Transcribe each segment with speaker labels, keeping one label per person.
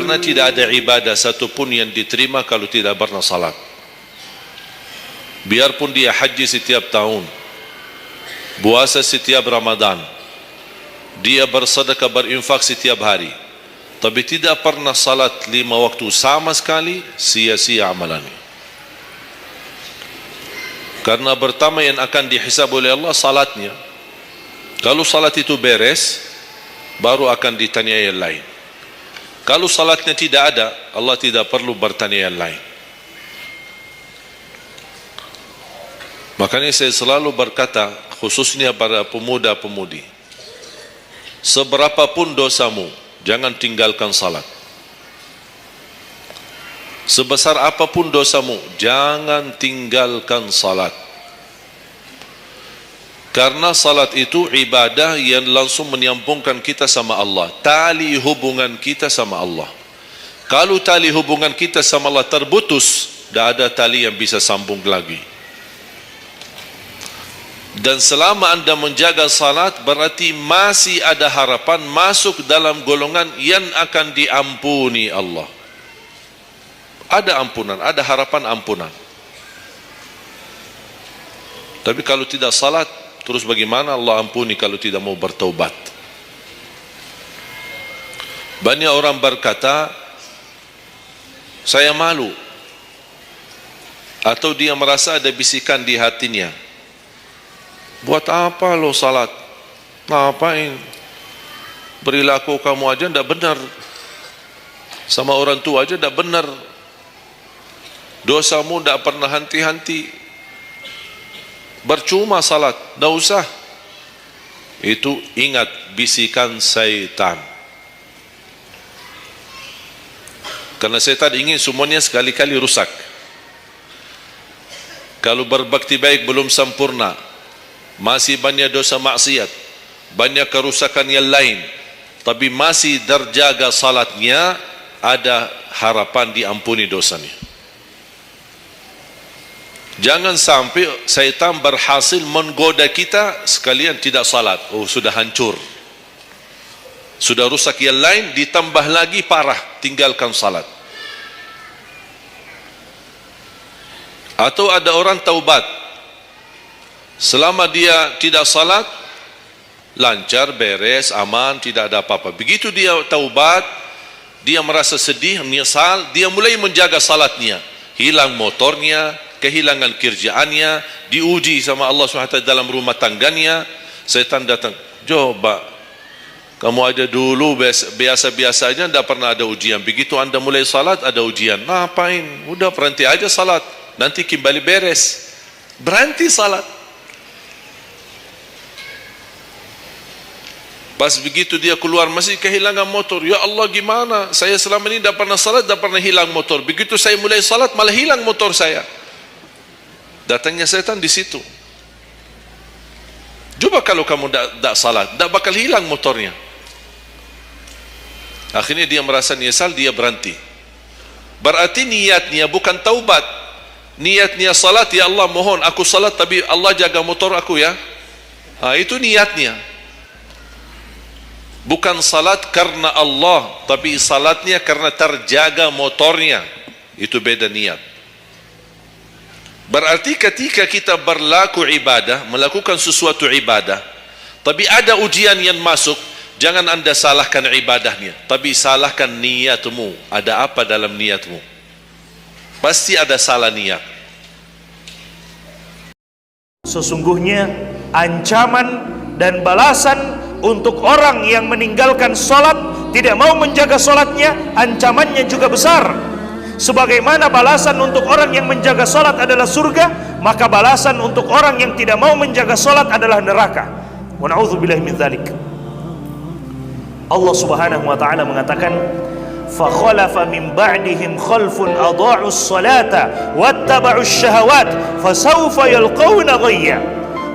Speaker 1: Karena tidak ada ibadah satupun yang diterima kalau tidak pernah salat. Biarpun dia haji setiap tahun, puasa setiap Ramadan, dia bersedekah, berinfak setiap hari, tapi tidak pernah salat 5 waktu sama sekali, sia-sia amalannya. Karena pertama yang akan dihisab oleh Allah salatnya. Kalau salat itu beres, baru akan ditanya yang lain. Kalau salatnya tidak ada, Allah tidak perlu bertanya yang lain. Makanya saya selalu berkata, khususnya para pemuda-pemudi, seberapapun dosamu, jangan tinggalkan salat. Sebesar apapun dosamu, jangan tinggalkan salat. Karena salat itu ibadah yang langsung menyambungkan kita sama Allah, tali hubungan kita sama Allah. Kalau tali hubungan kita sama Allah terputus, tidak ada tali yang bisa sambung lagi. Dan selama anda menjaga salat, berarti masih ada harapan masuk dalam golongan yang akan diampuni Allah. Ada ampunan, ada harapan ampunan. Tapi kalau tidak salat, terus bagaimana Allah ampuni kalau tidak mau bertaubat? Banyak orang berkata, saya malu, atau dia merasa ada bisikan di hatinya, buat apa lo salat? Ngapain? Perilaku kamu aja tidak benar, sama orang tua aja tidak benar, dosamu tidak pernah henti-henti, percuma salat, tidak usah. Itu ingat bisikan syaitan. Karena syaitan ingin semuanya sekali-kali rusak. Kalau berbakti baik belum sempurna, masih banyak dosa maksiat, banyak kerusakan yang lain, tapi masih terjaga salatnya, ada harapan diampuni dosanya. Jangan sampai syaitan berhasil menggoda kita sekalian tidak salat. Oh, sudah hancur, sudah rusak yang lain, ditambah lagi parah, tinggalkan salat. Atau ada orang taubat, selama dia tidak salat, lancar, beres, aman, tidak ada apa-apa. Begitu dia taubat, dia merasa sedih, menyesal, dia mulai menjaga salatnya, hilang motornya, kehilangan kerjaannya, diuji sama Allah SWT dalam rumah tangganya. Setan datang, coba kamu aja dulu biasa-biasa aja, tidak pernah ada ujian. Begitu anda mulai salat, ada ujian. Ngapain? Udah berhenti aja salat, nanti kembali beres. Berhenti salat. Pas begitu dia keluar masih kehilangan motor. Ya Allah, gimana? Saya selama ini tidak pernah salat, tidak pernah hilang motor. Begitu saya mulai salat, malah hilang motor saya. Datangnya setan di situ. Coba kalau kamu tidak salat, tidak bakal hilang motornya. Akhirnya dia merasa nyesal, dia berhenti. Berarti niatnya bukan taubat, niatnya salat. Ya Allah, mohon aku salat, tapi Allah jaga motor aku ya. Itu niatnya. Bukan salat karena Allah, tapi salatnya karena terjaga motornya. Itu beda niat. Berarti ketika kita berlaku ibadah, melakukan sesuatu ibadah, tapi ada ujian yang masuk, jangan anda salahkan ibadahnya, tapi salahkan niatmu. Ada apa dalam niatmu? Pasti ada salah niat.
Speaker 2: Sesungguhnya ancaman dan balasan untuk orang yang meninggalkan sholat, tidak mau menjaga sholatnya, ancamannya juga besar. Sebagaimana balasan untuk orang yang menjaga sholat adalah surga, maka balasan untuk orang yang tidak mau menjaga sholat adalah neraka. Wa na'udzubillahi min dzalik. Allah Subhanahu wa taala mengatakan, fa khalafa min ba'dihim khalfun adha'u as-salata wattaba'u asy-syahawat fasawfa yalqawna ghayya.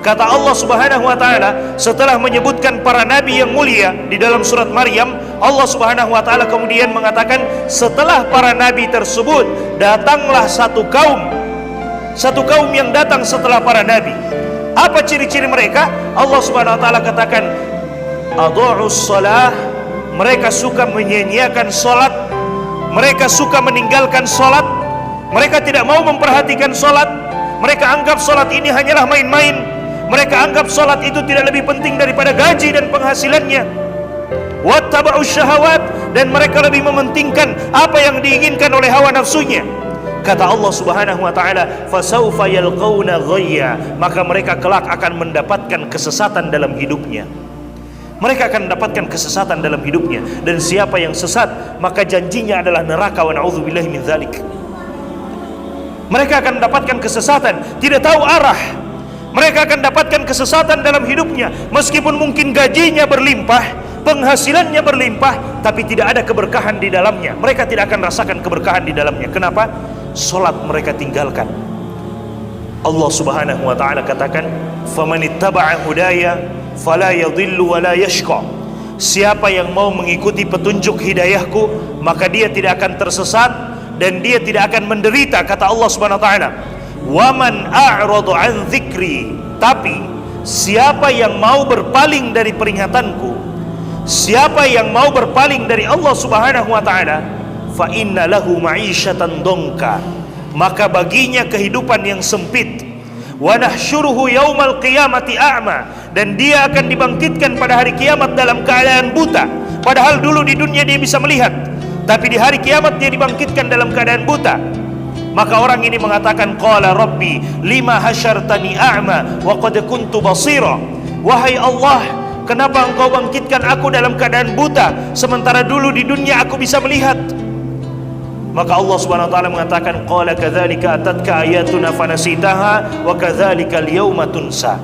Speaker 2: Kata Allah Subhanahu wa taala setelah menyebutkan para nabi yang mulia di dalam surat Maryam, Allah Subhanahu wa taala kemudian mengatakan, setelah para nabi tersebut datanglah satu kaum yang datang setelah para nabi. Apa ciri-ciri mereka? Allah Subhanahu wa taala katakan, adha'us shalah, mereka suka menyia-nyiakan salat, mereka suka meninggalkan solat, mereka tidak mau memperhatikan solat, mereka anggap solat ini hanyalah main-main, mereka anggap solat itu tidak lebih penting daripada gaji dan penghasilannya. Wattaba'us syahawat, dan mereka lebih mementingkan apa yang diinginkan oleh hawa nafsunya. Kata Allah Subhanahu wa taala, fasaufa yalqauna ghayya, maka mereka kelak akan mendapatkan kesesatan dalam hidupnya. Mereka akan mendapatkan kesesatan dalam hidupnya, dan siapa yang sesat maka janjinya adalah neraka, wa na'udzubillahi min dzalik. Mereka akan mendapatkan kesesatan, tidak tahu arah. Mereka akan mendapatkan kesesatan dalam hidupnya, meskipun mungkin gajinya berlimpah, penghasilannya berlimpah, tapi tidak ada keberkahan di dalamnya. Mereka tidak akan rasakan keberkahan di dalamnya. Kenapa? Salat mereka tinggalkan. Allah Subhanahu wa taala katakan, "Famanittaba'a hudaya fala yadhillu wa la yashqa." Siapa yang mau mengikuti petunjuk hidayahku, maka dia tidak akan tersesat dan dia tidak akan menderita, kata Allah Subhanahu wa taala. "Wa man a'rada 'an dzikri." Tapi siapa yang mau berpaling dari peringatanku, siapa yang mau berpaling dari Allah Subhanahu wa taala, fa inna lahu ma'isyatan dongka, maka baginya kehidupan yang sempit. Wa nahsyuruhu yaumal qiyamati a'ma, dan dia akan dibangkitkan pada hari kiamat dalam keadaan buta. Padahal dulu di dunia dia bisa melihat, tapi di hari kiamat dia dibangkitkan dalam keadaan buta. Maka orang ini mengatakan, qala rabbi lima hasyartani a'ma wa qad kuntu basira. Wahai Allah, kenapa engkau bangkitkan aku dalam keadaan buta, sementara dulu di dunia aku bisa melihat? Maka Allah Subhanahu wa taala mengatakan, qala kadzalika atatka ayatuna fanasitaha wa kadzalika al-yauma tunsa.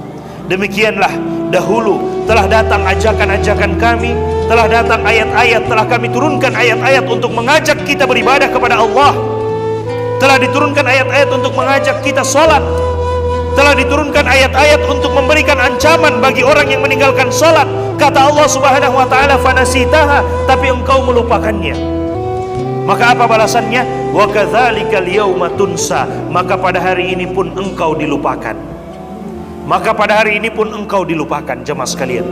Speaker 2: Demikianlah dahulu telah datang ajakan-ajakan kami, telah datang ayat-ayat, telah kami turunkan ayat-ayat untuk mengajak kita beribadah kepada Allah. Telah diturunkan ayat-ayat untuk mengajak kita salat. Telah diturunkan ayat-ayat untuk memberikan ancaman bagi orang yang meninggalkan salat. Kata Allah Subhanahu wa taala, fanasitaha, tapi engkau melupakannya. Maka apa balasannya? Wa kadzalika al-yauma tunsa, maka pada hari ini pun engkau dilupakan. Maka pada hari ini pun engkau dilupakan. Jemaah sekalian,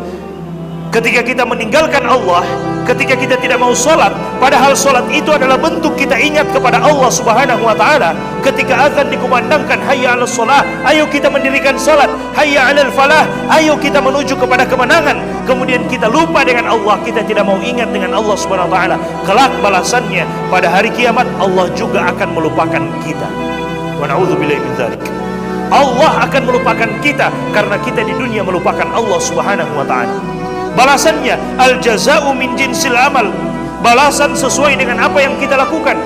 Speaker 2: ketika kita meninggalkan Allah, ketika kita tidak mau sholat, padahal sholat itu adalah bentuk kita ingat kepada Allah Subhanahu wa ta'ala. Ketika azan dikumandangkan, hayya 'alas shalah, ayo kita mendirikan sholat. Hayya 'alal falah, ayo kita menuju kepada kemenangan. Kemudian kita lupa dengan Allah, kita tidak mau ingat dengan Allah Subhanahu wa ta'ala. Kelak balasannya pada hari kiamat, Allah juga akan melupakan kita. Wa na'udzubillahi min dzalik. Allah akan melupakan kita karena kita di dunia melupakan Allah Subhanahu wa ta'ala. Balasannya al-jaza'u min jinsil amal, balasan sesuai dengan apa yang kita lakukan.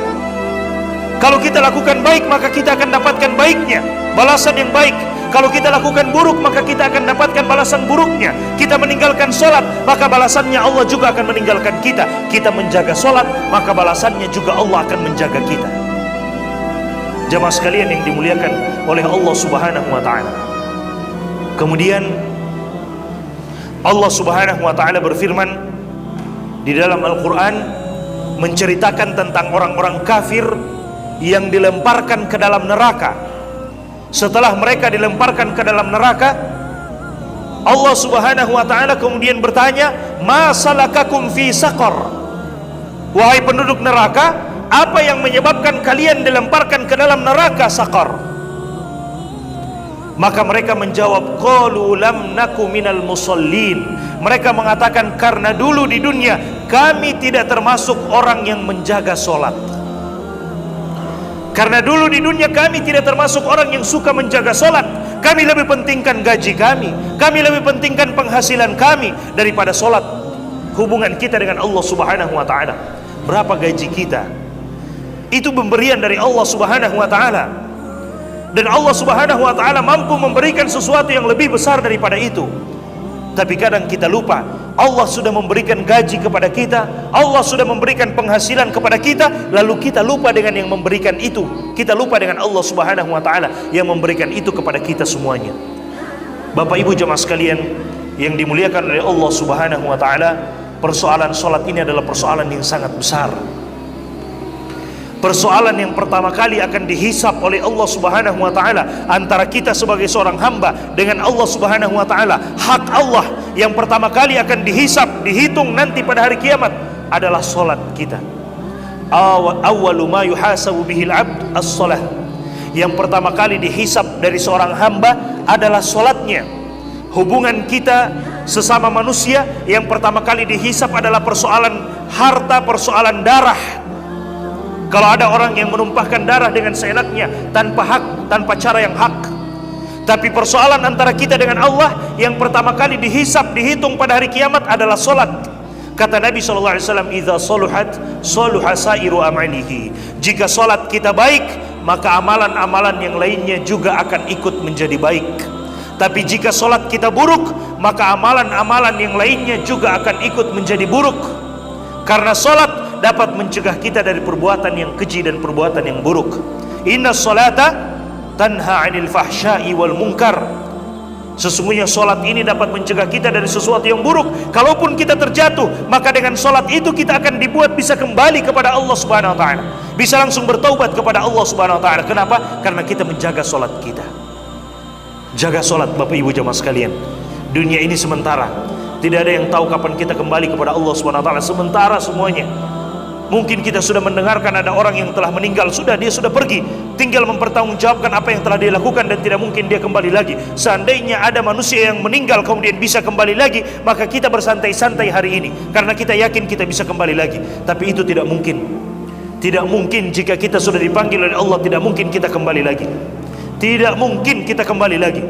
Speaker 2: Kalau kita lakukan baik, maka kita akan dapatkan baiknya, balasan yang baik. Kalau kita lakukan buruk, maka kita akan dapatkan balasan buruknya. Kita meninggalkan sholat, maka balasannya Allah juga akan meninggalkan kita. Kita menjaga sholat, maka balasannya juga Allah akan menjaga kita. Jamaah sekalian yang dimuliakan oleh Allah Subhanahu wa ta'ala. Kemudian Allah Subhanahu wa ta'ala berfirman di dalam Al-Quran, menceritakan tentang orang-orang kafir yang dilemparkan ke dalam neraka. Setelah mereka dilemparkan ke dalam neraka, Allah Subhanahu wa ta'ala kemudian bertanya, ma salakakum fi saqar, wahai penduduk neraka, apa yang menyebabkan kalian dilemparkan ke dalam neraka saqar? Maka mereka menjawab, qalu lam naku minal musallin. Mereka mengatakan, karena dulu di dunia kami tidak termasuk orang yang menjaga solat. Karena dulu di dunia kami tidak termasuk orang yang suka menjaga solat. Kami lebih pentingkan gaji kami lebih pentingkan penghasilan kami daripada solat. Hubungan kita dengan Allah Subhanahu wa ta'ala, berapa gaji kita, itu pemberian dari Allah Subhanahu wa ta'ala. Dan Allah Subhanahu wa ta'ala mampu memberikan sesuatu yang lebih besar daripada itu. Tapi kadang kita lupa, Allah sudah memberikan gaji kepada kita, Allah sudah memberikan penghasilan kepada kita, lalu kita lupa dengan yang memberikan itu. Kita lupa dengan Allah Subhanahu wa ta'ala yang memberikan itu kepada kita semuanya. Bapak Ibu jemaah sekalian yang dimuliakan oleh Allah Subhanahu wa ta'ala, persoalan sholat ini adalah persoalan yang sangat besar. Persoalan yang pertama kali akan dihisap oleh Allah Subhanahu wa ta'ala antara kita sebagai seorang hamba dengan Allah Subhanahu wa ta'ala. Hak Allah yang pertama kali akan dihisap, dihitung nanti pada hari kiamat adalah solat kita. awwalu ma yuhasabu bihil abd as-salah. Yang pertama kali dihisab dari seorang hamba adalah solatnya. Hubungan kita sesama manusia yang pertama kali dihisab adalah persoalan harta, persoalan darah. Kalau ada orang yang menumpahkan darah dengan seenaknya, tanpa hak, tanpa cara yang hak. Tapi persoalan antara kita dengan Allah yang pertama kali dihisab, dihitung pada hari kiamat adalah solat. Kata Nabi SAW, "Idza saluhat, saluha sairu amalihi." Jika solat kita baik, maka amalan-amalan yang lainnya juga akan ikut menjadi baik. Tapi jika solat kita buruk, maka amalan-amalan yang lainnya juga akan ikut menjadi buruk. Karena solat dapat mencegah kita dari perbuatan yang keji dan perbuatan yang buruk. Inna salata tanha 'anil fahsya'i wal munkar. Sesungguhnya solat ini dapat mencegah kita dari sesuatu yang buruk. Kalaupun kita terjatuh, maka dengan solat itu kita akan dibuat bisa kembali kepada Allah Subhanahu wa taala. Bisa langsung bertaubat kepada Allah Subhanahu wa taala. Kenapa? Karena kita menjaga solat kita. Jaga solat, Bapak Ibu jamaah sekalian. Dunia ini sementara. Tidak ada yang tahu kapan kita kembali kepada Allah Subhanahu wa taala. Sementara semuanya. Mungkin kita sudah mendengarkan ada orang yang telah meninggal, dia sudah pergi, tinggal mempertanggungjawabkan apa yang telah dia lakukan dan tidak mungkin dia kembali lagi. Seandainya ada manusia yang meninggal kemudian bisa kembali lagi, maka kita bersantai-santai hari ini karena kita yakin kita bisa kembali lagi. Tapi itu tidak mungkin. Tidak mungkin. Jika kita sudah dipanggil oleh Allah, tidak mungkin kita kembali lagi. Tidak mungkin kita kembali lagi.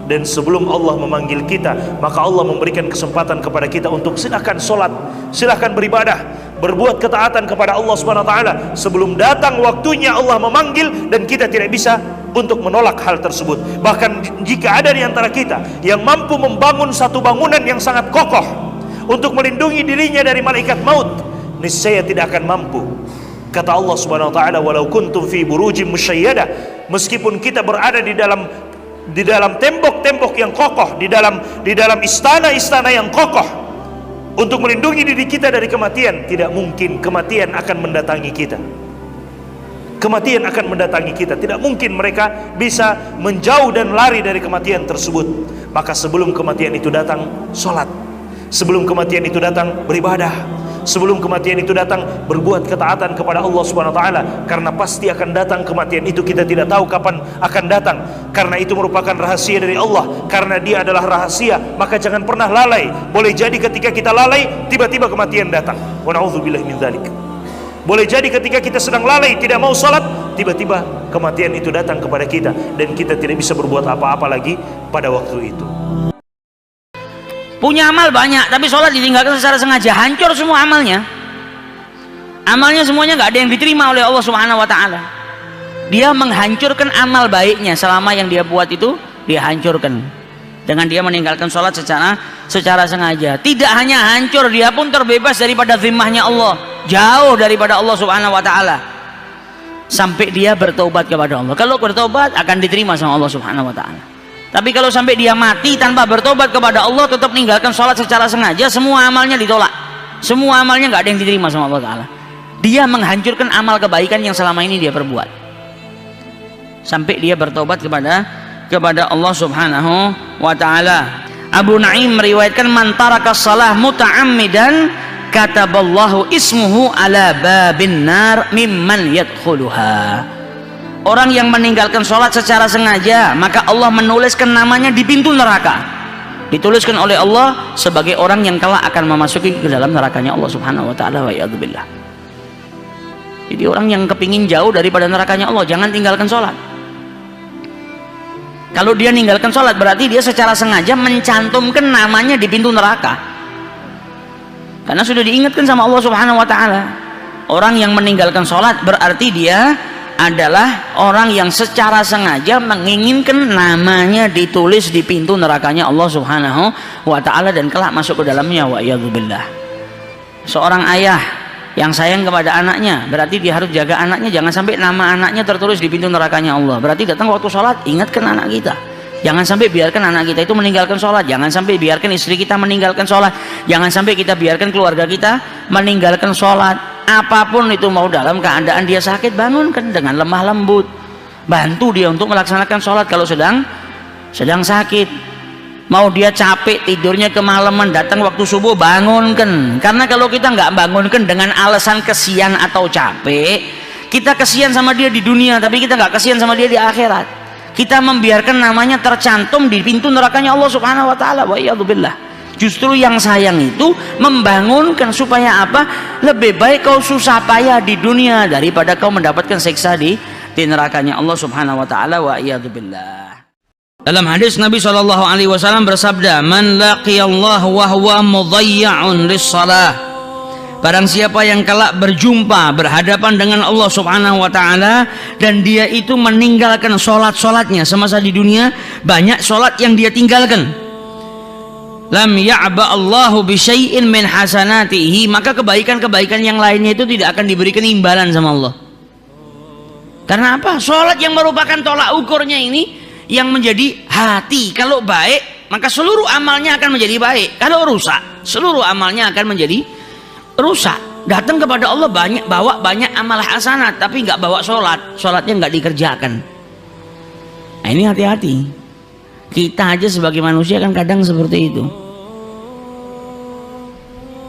Speaker 2: Dan sebelum Allah memanggil kita, maka Allah memberikan kesempatan kepada kita untuk silakan solat, silakan beribadah, berbuat ketaatan kepada Allah Subhanahu wa taala sebelum datang waktunya Allah memanggil, dan kita tidak bisa untuk menolak hal tersebut. Bahkan jika ada di antara kita yang mampu membangun satu bangunan yang sangat kokoh untuk melindungi dirinya dari malaikat maut, niscaya tidak akan mampu. Kata Allah Subhanahu wa taala, "Walau kuntum fi burujim musyayyadah." Meskipun kita berada di dalam tembok-tembok yang kokoh, di dalam istana-istana yang kokoh untuk melindungi diri kita dari kematian, tidak mungkin kematian akan mendatangi kita. Kematian akan mendatangi kita. Tidak mungkin mereka bisa menjauh dan lari dari kematian tersebut. Maka sebelum kematian itu datang, sholat. Sebelum kematian itu datang, beribadah. Sebelum kematian itu datang, berbuat ketaatan kepada Allah Subhanahu wa taala, karena pasti akan datang kematian itu, kita tidak tahu kapan akan datang. Karena itu merupakan rahasia dari Allah. Karena dia adalah rahasia, maka jangan pernah lalai. Boleh jadi ketika kita lalai, tiba-tiba kematian datang. Wa na'udzubillahi min dzalik. Boleh jadi ketika kita sedang lalai, tidak mau salat, tiba-tiba kematian itu datang kepada kita dan kita tidak bisa berbuat apa-apa lagi pada waktu itu.
Speaker 3: Punya amal banyak, tapi sholat ditinggalkan secara sengaja, hancur semua amalnya. Amalnya semuanya nggak ada yang diterima oleh Allah Subhanahu wa taala. Dia menghancurkan amal baiknya selama yang dia buat itu dia hancurkan dengan dia meninggalkan sholat secara sengaja. Tidak hanya hancur, dia pun terbebas daripada zimmahnya Allah, jauh daripada Allah Subhanahu wa taala, sampai dia bertobat kepada Allah. Kalau bertobat akan diterima sama Allah Subhanahu wa taala. Tapi kalau sampai dia mati tanpa bertobat kepada Allah, tetap meninggalkan sholat secara sengaja, semua amalnya ditolak, semua amalnya nggak ada yang diterima sama Allah taala. Dia menghancurkan amal kebaikan yang selama ini dia perbuat, sampai dia bertobat kepada Allah Subhanahu wa taala. Abu Naim meriwayatkan, man taraka shalah muta'ammidan kataballahu ismuhu ala babin nar mimman yadkhuluha. Orang yang meninggalkan sholat secara sengaja, maka Allah menuliskan namanya di pintu neraka. Dituliskan oleh Allah sebagai orang yang kelak akan memasuki ke dalam nerakanya Allah Subhanahu wa taala, wa iyadzubillah. Jadi orang yang kepingin jauh daripada nerakanya Allah, jangan tinggalkan sholat. Kalau dia meninggalkan sholat, berarti dia secara sengaja mencantumkan namanya di pintu neraka, karena sudah diingatkan sama Allah Subhanahu wa taala. Orang yang meninggalkan sholat berarti dia adalah orang yang secara sengaja menginginkan namanya ditulis di pintu nerakanya Allah Subhanahu wa taala dan kelak masuk ke dalamnya, wa iyadzubillah. Seorang ayah yang sayang kepada anaknya, berarti dia harus jaga anaknya jangan sampai nama anaknya tertulis di pintu nerakanya Allah. Berarti datang waktu sholat, ingatkan anak kita, jangan sampai biarkan anak kita itu meninggalkan sholat, jangan sampai biarkan istri kita meninggalkan sholat, jangan sampai kita biarkan keluarga kita meninggalkan sholat. Apapun itu, mau dalam keadaan dia sakit, bangunkan dengan lemah lembut, bantu dia untuk melaksanakan sholat kalau sedang sakit. Mau dia capek tidurnya kemalaman, datang waktu subuh bangunkan. Karena kalau kita nggak bangunkan dengan alasan kesian atau capek, kita kesian sama dia di dunia, tapi kita nggak kesian sama dia di akhirat. Kita membiarkan namanya tercantum di pintu nerakanya Allah Subhanahu wa taala. Wa iyadzubillah. Justru yang sayang itu membangunkan, supaya apa? Lebih baik kau susah payah di dunia daripada kau mendapatkan siksa di nerakanya Allah Subhanahu wa taala. Wa iyadzubillah. Dalam hadis Nabi SAW bersabda, "Man laqiyallahu wa huwa mudhayya'un lis-shalah." Barang siapa yang kelak berjumpa, berhadapan dengan Allah Subhanahu wa taala, dan dia itu meninggalkan salat-salatnya semasa di dunia, banyak salat yang dia tinggalkan. Lam ya'ba Allahu bi syai'in min hasanatihi, maka kebaikan-kebaikan yang lainnya itu tidak akan diberikan imbalan sama Allah. Karena apa? Salat yang merupakan tolak ukurnya ini yang menjadi hati. Kalau baik, maka seluruh amalnya akan menjadi baik. Kalau rusak, seluruh amalnya akan menjadi rusak. Datang kepada Allah bawa banyak amal hasanat, tapi nggak bawa sholatnya nggak dikerjakan. Nah, ini hati-hati. Kita aja sebagai manusia kan kadang seperti itu.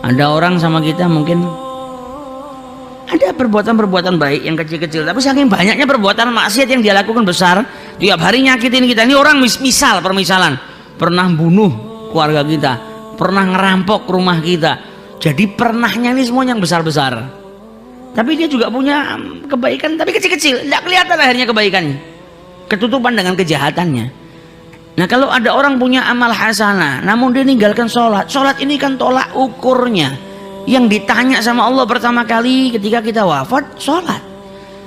Speaker 3: Ada orang sama kita mungkin ada perbuatan-perbuatan baik yang kecil-kecil, tapi saking banyaknya perbuatan maksiat yang dia lakukan besar, tiap hari nyakitin kita. Ini orang permisalan, pernah bunuh keluarga kita, pernah ngerampok rumah kita. Jadi pernahnya ini semua yang besar-besar. Tapi dia juga punya kebaikan, tapi kecil-kecil, tidak kelihatan akhirnya kebaikannya, ketutupan dengan kejahatannya. Nah, kalau ada orang punya amal hasanah, namun dia ninggalkan sholat ini kan tolak ukurnya. Yang ditanya sama Allah pertama kali ketika kita wafat,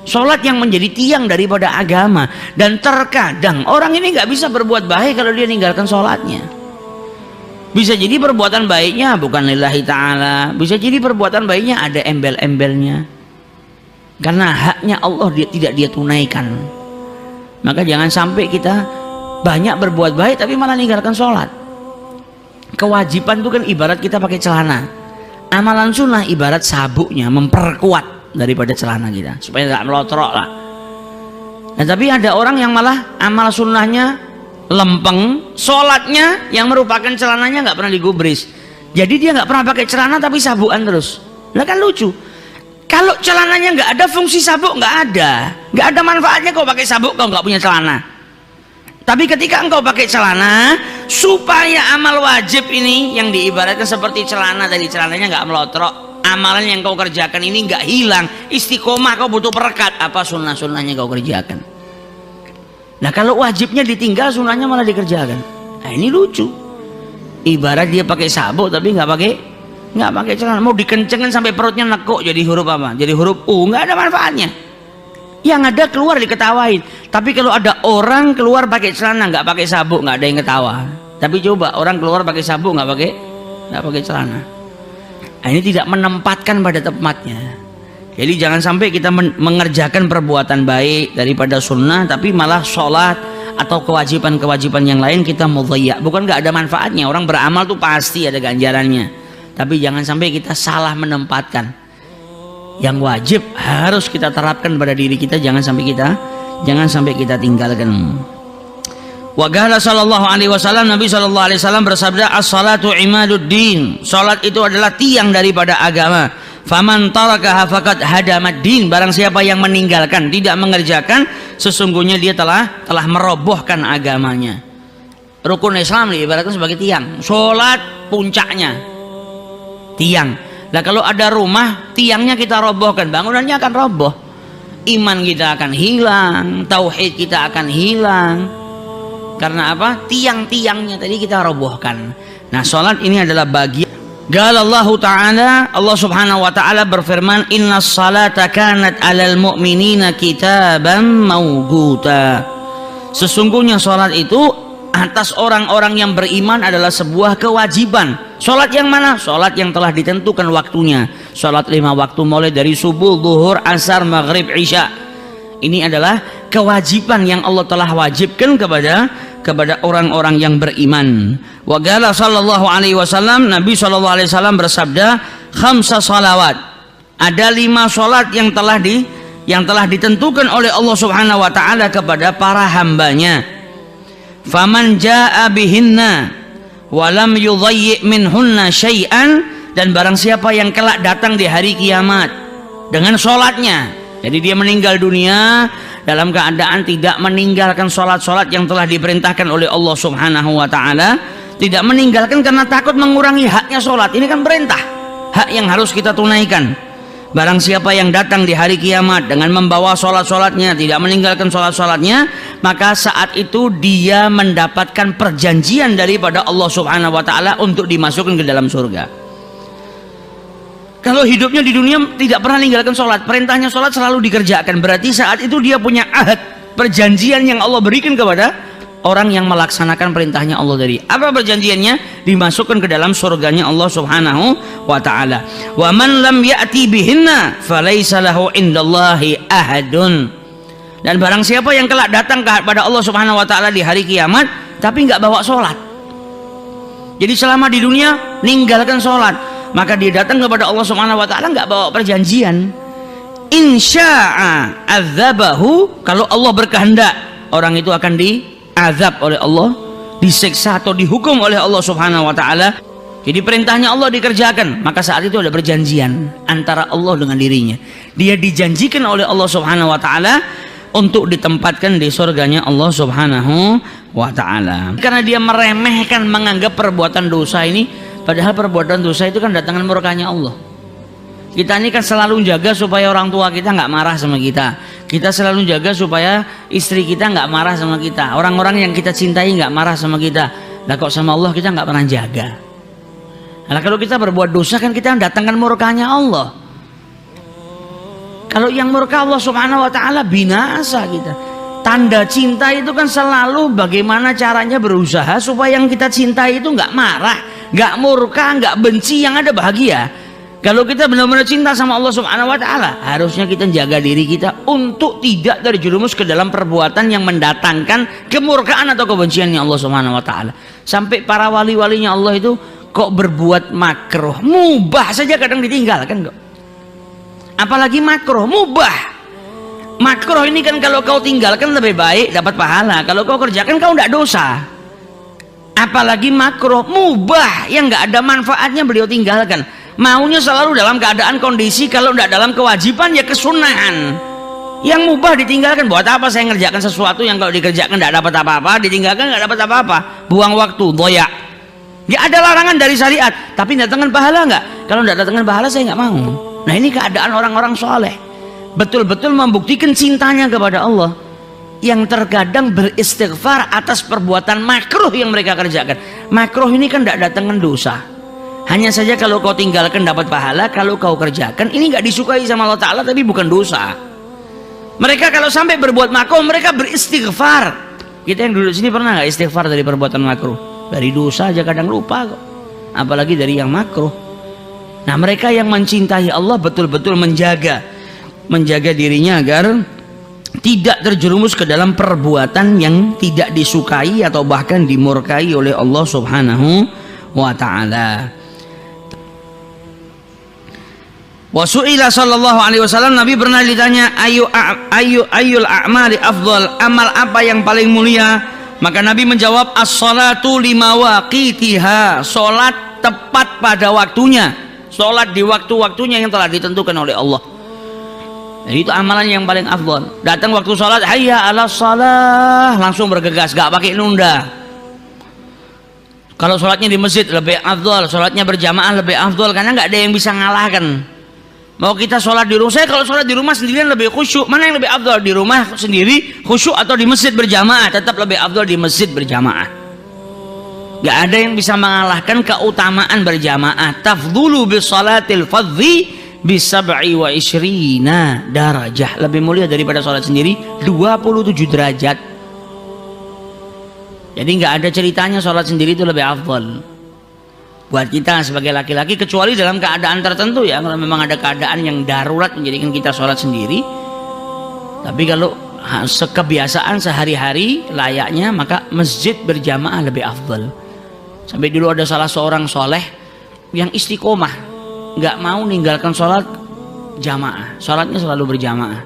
Speaker 3: sholat yang menjadi tiang daripada agama. Dan terkadang orang ini nggak bisa berbuat baik kalau dia ninggalkan sholatnya. Bisa jadi perbuatan baiknya bukan lillahi ta'ala, bisa jadi perbuatan baiknya ada embel-embelnya, karena haknya Allah tidak dia tunaikan. Maka jangan sampai kita banyak berbuat baik tapi malah ninggalkan sholat. Kewajiban itu kan ibarat kita pakai celana. Amalan sunnah ibarat sabuknya, memperkuat daripada celana kita supaya nggak melotrok lah. Nah, tapi ada orang yang malah amal sunnahnya lempeng, sholatnya yang merupakan celananya nggak pernah digubris. Jadi dia nggak pernah pakai celana tapi sabukan terus. Nah, kan lucu. Kalau celananya nggak ada, fungsi sabuk nggak ada manfaatnya kau pakai sabuk kau nggak punya celana. Tapi ketika engkau pakai celana, supaya amal wajib ini yang diibaratkan seperti celana tadi, celananya nggak melotrok, amalan yang kau kerjakan ini nggak hilang, istiqomah kau butuh perekat, apa sunnah-sunnahnya kau kerjakan. Nah, kalau wajibnya ditinggal, sunnahnya malah dikerjakan. Nah, ini lucu. Ibarat dia pakai sabuk tapi nggak pakai celana, mau dikencengin sampai perutnya nekuk jadi huruf apa? Jadi huruf U, nggak ada manfaatnya. Yang ada keluar diketawain. Tapi kalau ada orang keluar pakai celana nggak pakai sabuk, nggak ada yang ketawa. Tapi coba orang keluar pakai sabuk nggak pakai celana. Nah, ini tidak menempatkan pada tempatnya. Jadi jangan sampai kita mengerjakan perbuatan baik daripada sunnah, tapi malah sholat atau kewajiban-kewajiban yang lain kita mudhayya. Bukan nggak ada manfaatnya. Orang beramal tuh pasti ada ganjarannya. Tapi jangan sampai kita salah menempatkan. Yang wajib harus kita terapkan pada diri kita, jangan sampai kita tinggalkan. Wa qala sallallahu alaihi wasallam, Nabi sallallahu alaihi wasallam bersabda, as-salatu imaduddin. Salat itu adalah tiang daripada agama. Faman tarakaha faqad hadamad din. Barang siapa yang meninggalkan, tidak mengerjakan, sesungguhnya dia telah merobohkan agamanya. Rukun Islam diibaratkan sebagai tiang. Salat puncaknya tiang. Nah, kalau ada rumah, tiangnya kita robohkan, bangunannya akan roboh. Iman kita akan hilang, tauhid kita akan hilang. Karena apa? Tiang-tiangnya tadi kita robohkan. Nah, sholat ini adalah bagian. Galallahu ta'ala, Allah subhanahu wa ta'ala berfirman, innas salata kanat alal mu'minina kitaban mawquta. Sesungguhnya sholat itu atas orang-orang yang beriman adalah sebuah kewajiban. Sholat yang mana? Sholat yang telah ditentukan waktunya. Sholat 5 waktu mulai dari subuh, zuhur, asar, maghrib, isya. Ini adalah kewajiban yang Allah telah wajibkan kepada orang-orang yang beriman. Wa qala sallallahu alaihi wasallam, Nabi sallallahu alaihi wasallam bersabda, khamsa salawat. Ada 5 sholat yang telah ditentukan oleh Allah Subhanahu wa taala kepada para hambanya. Faman jaa bihinna, walam yudhayyi minhunna syai'an, dan barang siapa yang kelak datang di hari kiamat dengan sholatnya, jadi dia meninggal dunia dalam keadaan tidak meninggalkan sholat-sholat yang telah diperintahkan oleh Allah Subhanahu wa ta'ala, tidak meninggalkan karena takut mengurangi haknya sholat. Ini kan perintah, hak yang harus kita tunaikan. Barang siapa yang datang di hari kiamat dengan membawa sholat-sholatnya, tidak meninggalkan sholat-sholatnya, maka saat itu dia mendapatkan perjanjian daripada Allah Subhanahu wa ta'ala untuk dimasukkan ke dalam surga. Kalau hidupnya di dunia tidak pernah meninggalkan sholat, perintahnya sholat selalu dikerjakan, berarti saat itu dia punya ahad, perjanjian yang Allah berikan kepada orang yang melaksanakan perintahnya Allah tadi. Apa perjanjiannya? Dimasukkan ke dalam surganya Allah Subhanahu wa ta'ala. Wa man lam ya'ti bihinna falaysa lahu indallahi ahadun. Dan barang siapa yang kelak datang kepada Allah Subhanahu wa ta'ala di hari kiamat tapi nggak bawa sholat, jadi selama di dunia ninggalkan sholat, maka dia datang kepada Allah Subhanahu wa ta'ala nggak bawa perjanjian. Insya'a adzabahu, kalau Allah berkehendak orang itu akan diazab oleh Allah, disiksa atau dihukum oleh Allah Subhanahu wa ta'ala. Jadi perintahnya Allah dikerjakan, maka saat itu ada perjanjian antara Allah dengan dirinya. Dia dijanjikan oleh Allah Subhanahu wa ta'ala untuk ditempatkan di surganya Allah Subhanahu wa ta'ala. Karena dia meremehkan, menganggap perbuatan dosa ini, padahal perbuatan dosa itu kan datangan murkanya Allah. Kita ini kan selalu jaga supaya orang tua kita nggak marah sama kita. Kita selalu jaga supaya istri kita nggak marah sama kita. Orang-orang yang kita cintai nggak marah sama kita. Nah kok sama Allah kita nggak pernah jaga. Nah kalau kita berbuat dosa kan kita datangkan murkanya Allah. Kalau yang murka Allah Subhanahu wa ta'ala binasa kita. Tanda cinta itu kan selalu bagaimana caranya berusaha supaya yang kita cintai itu nggak marah, nggak murka, nggak benci, yang ada bahagia. Kalau kita benar-benar cinta sama Allah Subhanahu wa ta'ala, harusnya kita jaga diri kita untuk tidak terjerumus ke dalam perbuatan yang mendatangkan kemurkaan atau kebenciannya Allah Subhanahu wa ta'ala. Sampai para wali-walinya Allah itu kok berbuat makruh, mubah saja kadang ditinggalkan kok. Apalagi makruh, mubah. Makruh ini kan kalau kau tinggalkan lebih baik dapat pahala, kalau kau kerjakan kau tidak dosa. Apalagi makruh, mubah yang nggak ada manfaatnya beliau tinggalkan. Maunya selalu dalam keadaan kondisi, kalau tidak dalam kewajiban ya kesunahan. Yang mubah ditinggalkan. Buat apa saya ngerjakan sesuatu yang kalau dikerjakan tidak dapat apa-apa, ditinggalkan nggak dapat apa-apa, buang waktu, doyak. Ya ada larangan dari syariat, tapi datangkan pahala nggak? Kalau tidak datangkan pahala saya nggak mau. Nah ini keadaan orang-orang soleh, betul-betul membuktikan cintanya kepada Allah, yang terkadang beristighfar atas perbuatan makruh yang mereka kerjakan. Makruh ini kan tidak datangkan dosa, hanya saja kalau kau tinggalkan dapat pahala, kalau kau kerjakan ini nggak disukai sama Allah Ta'ala tapi bukan dosa. Mereka kalau sampai berbuat makruh mereka beristighfar. Kita yang duduk sini pernah nggak istighfar dari perbuatan makruh? Dari dosa aja kadang lupa kok, apalagi dari yang makruh. Nah mereka yang mencintai Allah betul-betul menjaga dirinya agar tidak terjerumus ke dalam perbuatan yang tidak disukai atau bahkan dimurkai oleh Allah Subhanahu wa ta'ala. Wa su'ila sallallahu alaihi wasallam, Nabi pernah ditanya ayyul a'mali afdal, amal apa yang paling mulia? Maka Nabi menjawab as-salatu limawaqitiha, salat tepat pada waktunya. Sholat di waktu-waktunya yang telah ditentukan oleh Allah. Jadi itu amalan yang paling afdal. Datang waktu sholat, hayya ala shalah, langsung bergegas, gak pakai nunda. Kalau sholatnya di masjid lebih afdal, sholatnya berjamaah lebih afdal, karena gak ada yang bisa ngalahkan. Mau kita sholat di rumah, saya kalau sholat di rumah sendirian lebih khusyuk. Mana yang lebih afdal, di rumah sendiri khusyuk atau di masjid berjamaah? Tetap lebih afdal di masjid berjamaah. Gak ada yang bisa mengalahkan keutamaan berjamaah. Tafdhulu bisalatil fadhi bisab'i wa ishrina darajah, lebih mulia daripada sholat sendiri 27 derajat. Jadi nggak ada ceritanya sholat sendiri itu lebih afdal buat kita sebagai laki-laki, kecuali dalam keadaan tertentu ya, kalau memang ada keadaan yang darurat menjadikan kita sholat sendiri. Tapi kalau kebiasaan sehari-hari layaknya, maka masjid berjamaah lebih afdal. Sampai dulu ada salah seorang soleh yang istiqomah, nggak mau ninggalkan sholat jamaah, sholatnya selalu berjamaah.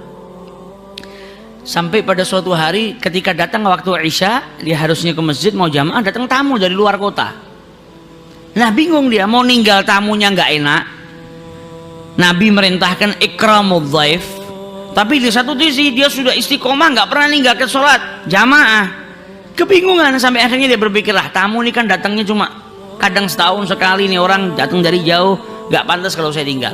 Speaker 3: Sampai pada suatu hari ketika datang waktu Isya, dia harusnya ke masjid mau jamaah, datang tamu dari luar kota. Nah bingung dia, mau ninggal tamunya nggak enak. Nabi merintahkan ikramul dhaif, tapi di satu sisi dia sudah istiqomah nggak pernah ninggalkan sholat jamaah. Kebingungan sampai akhirnya dia berpikir, lah tamu ini kan datangnya cuma kadang setahun sekali nih, orang datang dari jauh, nggak pantas kalau saya tinggal.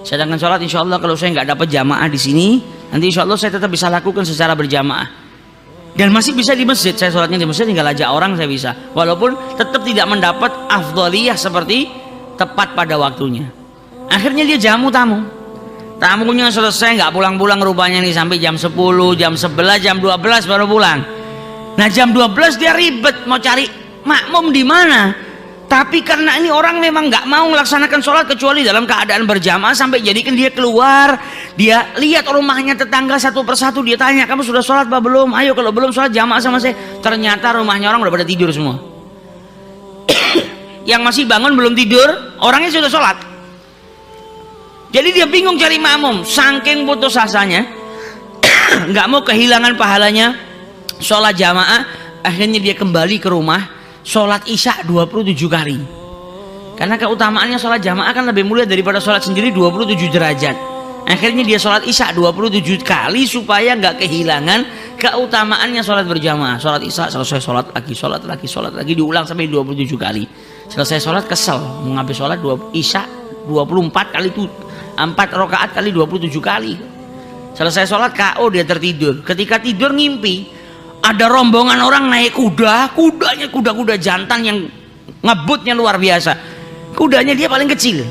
Speaker 3: Sedangkan sholat insya Allah kalau saya nggak dapat jamaah di sini, nanti insya Allah saya tetap bisa lakukan secara berjamaah. Dan masih bisa di masjid, saya sholatnya di masjid, tinggal ajak orang saya bisa. Walaupun tetap tidak mendapat afdhaliyah seperti tepat pada waktunya. Akhirnya dia jamu tamu. Tamunya selesai nggak pulang-pulang rupanya nih, sampai jam 10, jam 11, jam 12 baru pulang. Nah jam 12 dia ribet mau cari makmum di mana. Tapi karena ini orang memang nggak mau melaksanakan sholat kecuali dalam keadaan berjamaah, sampai jadikan dia keluar, dia lihat rumahnya tetangga satu persatu, dia tanya, kamu sudah sholat apa belum? Ayo kalau belum sholat jamaah sama saya. Ternyata rumahnya orang udah pada tidur semua. Yang masih bangun belum tidur, orangnya sudah sholat. Jadi dia bingung cari makmum, saking putus asanya, nggak mau kehilangan pahalanya sholat jamaah. Akhirnya dia kembali ke rumah, sholat isya 27 kali. Karena keutamaannya sholat jamaah kan lebih mulia daripada sholat sendiri 27 derajat. Akhirnya dia sholat isya 27 kali supaya nggak kehilangan keutamaannya sholat berjamaah. Sholat isya selesai, sholat lagi, diulang sampai 27 kali. Selesai sholat kesel, mau ngambil sholat isya 24 kali itu 4 rakaat kali 27 kali. Selesai sholat KO, dia tertidur. Ketika tidur ngimpi ada rombongan orang naik kudanya kuda jantan yang ngebutnya luar biasa. Kudanya dia paling kecil.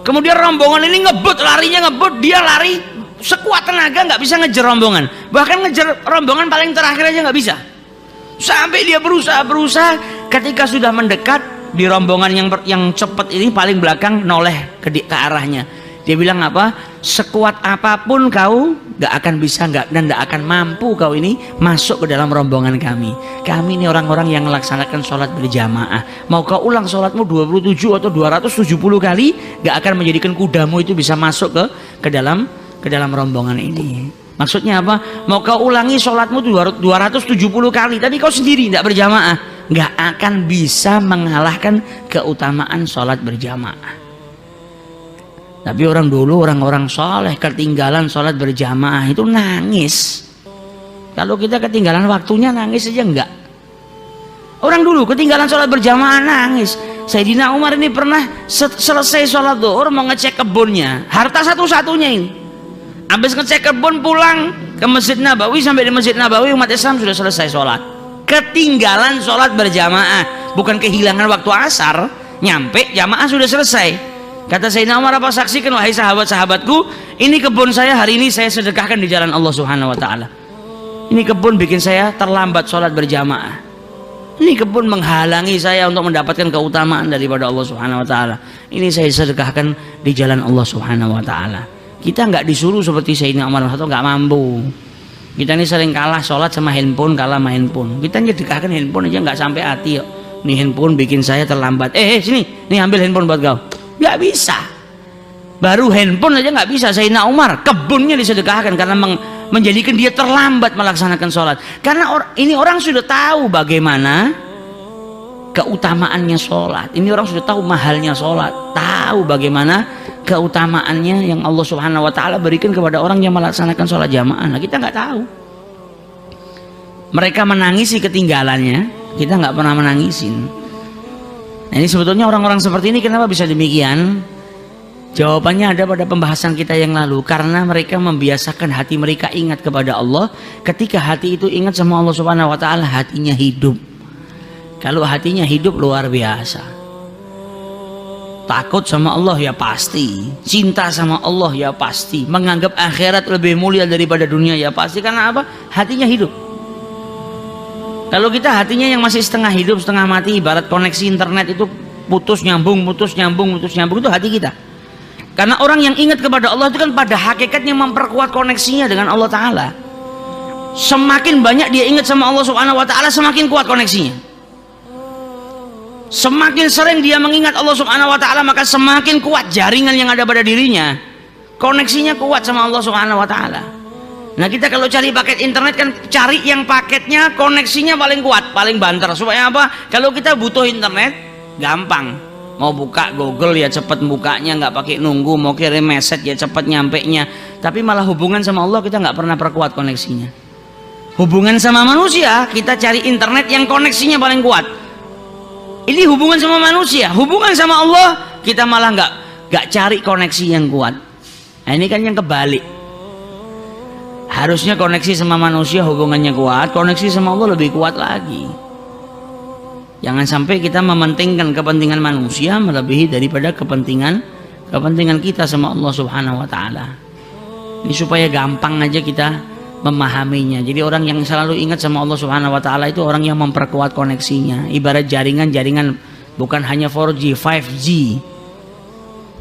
Speaker 3: Kemudian rombongan ini larinya ngebut, dia lari sekuat tenaga nggak bisa ngejar rombongan. Bahkan ngejar rombongan paling terakhir aja nggak bisa. Sampai dia berusaha. Ketika sudah mendekat, di rombongan yang cepat ini paling belakang noleh ke arahnya. Dia bilang apa? Sekuat apapun kau gak akan bisa dan gak akan mampu kau ini masuk ke dalam rombongan kami. Kami ini orang-orang yang melaksanakan sholat berjamaah. Mau kau ulang sholatmu 27 atau 270 kali, gak akan menjadikan kudamu itu bisa masuk ke dalam rombongan ini. Maksudnya apa? Mau kau ulangi sholatmu 270 kali, tapi kau sendiri tidak berjamaah, gak akan bisa mengalahkan keutamaan sholat berjamaah. Tapi orang dulu, orang-orang soleh ketinggalan sholat berjamaah itu nangis. Kalau kita ketinggalan waktunya nangis aja enggak. Orang dulu ketinggalan sholat berjamaah nangis. Sayyidina Umar ini pernah selesai sholat zuhur mau ngecek kebunnya, harta satu-satunya ini. Habis ngecek kebun pulang ke Masjid Nabawi, sampai di Masjid Nabawi umat Islam sudah selesai sholat. Ketinggalan sholat berjamaah, bukan kehilangan waktu asar, nyampe jamaah sudah selesai. Kata Sayyidina Umar, apa saksikan wahai sahabat-sahabatku, ini kebun saya hari ini saya sedekahkan di jalan Allah Subhanahu wa taala. Ini kebun bikin saya terlambat sholat berjamaah. Ini kebun menghalangi saya untuk mendapatkan keutamaan daripada Allah Subhanahu wa taala. Ini saya sedekahkan di jalan Allah Subhanahu wa taala. Kita nggak disuruh seperti Sayyidina Umar atau nggak mampu. Kita ini sering kalah sholat sama handphone, kalah sama handphone. Kita sedekahkan handphone aja nggak sampai hati. Nih handphone bikin saya terlambat. Sini, nih ambil handphone buat kau. Nggak bisa. Baru handphone aja nggak bisa. Sayyidina Umar kebunnya disedekahkan karena menjadikan dia terlambat melaksanakan sholat. Karena ini orang sudah tahu bagaimana keutamaannya sholat. Ini orang sudah tahu mahalnya sholat, tahu bagaimana keutamaannya yang Allah Subhanahu wa taala berikan kepada orang yang melaksanakan sholat jamaah. Nah, kita nggak tahu. Mereka menangisi ketinggalannya, kita nggak pernah menangisin. Nah, ini sebetulnya orang-orang seperti ini kenapa bisa demikian? Jawabannya ada pada pembahasan kita yang lalu. Karena mereka membiasakan hati mereka ingat kepada Allah. Ketika hati itu ingat sama Allah Subhanahu wa taala, hatinya hidup. Kalau hatinya hidup luar biasa. Takut sama Allah ya pasti, cinta sama Allah ya pasti, menganggap akhirat lebih mulia daripada dunia ya pasti. Karena apa? Hatinya hidup. Kalau kita hatinya yang masih setengah hidup, setengah mati, ibarat koneksi internet itu putus nyambung, itu hati kita. Karena orang yang ingat kepada Allah itu kan pada hakikatnya memperkuat koneksinya dengan Allah Ta'ala. Semakin banyak dia ingat sama Allah Subhanahu wa Ta'ala, semakin kuat koneksinya. Semakin sering dia mengingat Allah Subhanahu wa Ta'ala, maka semakin kuat jaringan yang ada pada dirinya. Koneksinya kuat sama Allah Subhanahu wa Ta'ala. Nah, kita kalau cari paket internet kan cari yang paketnya koneksinya paling kuat, paling banter. Supaya apa? Kalau kita butuh internet, gampang. Mau buka Google ya cepet bukanya, nggak pakai nunggu. Mau kirim message ya cepet nyampe nya. Tapi malah hubungan sama Allah kita nggak pernah perkuat koneksinya. Hubungan sama manusia kita cari internet yang koneksinya paling kuat. Ini hubungan sama manusia. Hubungan sama Allah kita malah nggak cari koneksi yang kuat. Nah, ini kan yang kebalik. Harusnya koneksi sama manusia hubungannya kuat, koneksi sama Allah lebih kuat lagi. Jangan sampai kita mementingkan kepentingan manusia melebihi daripada kepentingan kita sama Allah Subhanahu wa taala. Ini supaya gampang aja kita memahaminya. Jadi orang yang selalu ingat sama Allah Subhanahu wa taala itu orang yang memperkuat koneksinya. Ibarat jaringan bukan hanya 4G, 5G.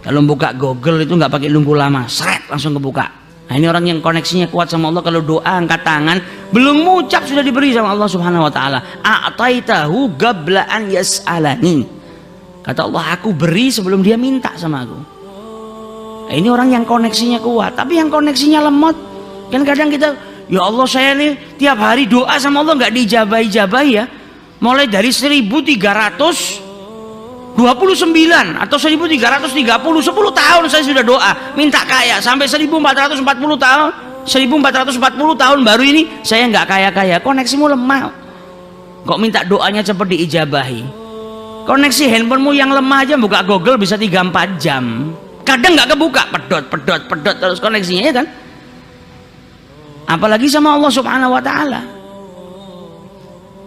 Speaker 3: Kalau buka Google itu nggak pakai nunggu lama, seret langsung kebuka. Nah, ini orang yang koneksinya kuat sama Allah, kalau doa angkat tangan, belum mengucap sudah diberi sama Allah Subhanahu wa taala. A'taitahu qabla an yas'alani. Kata Allah, aku beri sebelum dia minta sama aku. Nah, ini orang yang koneksinya kuat, tapi yang koneksinya lemot. Kan kadang kita, ya Allah saya nih tiap hari doa sama Allah nggak dijabahi-jabahi ya. Mulai dari 1329 atau 1330, 10 tahun saya sudah doa minta kaya, sampai 1440 tahun baru ini saya nggak kaya-kaya. Koneksimu lemah, kok minta doanya cepat diijabahi? Koneksi handphonemu yang lemah aja buka Google bisa 3-4 jam, kadang nggak kebuka, pedot terus koneksinya, ya kan? Apalagi sama Allah Subhanahu wa taala.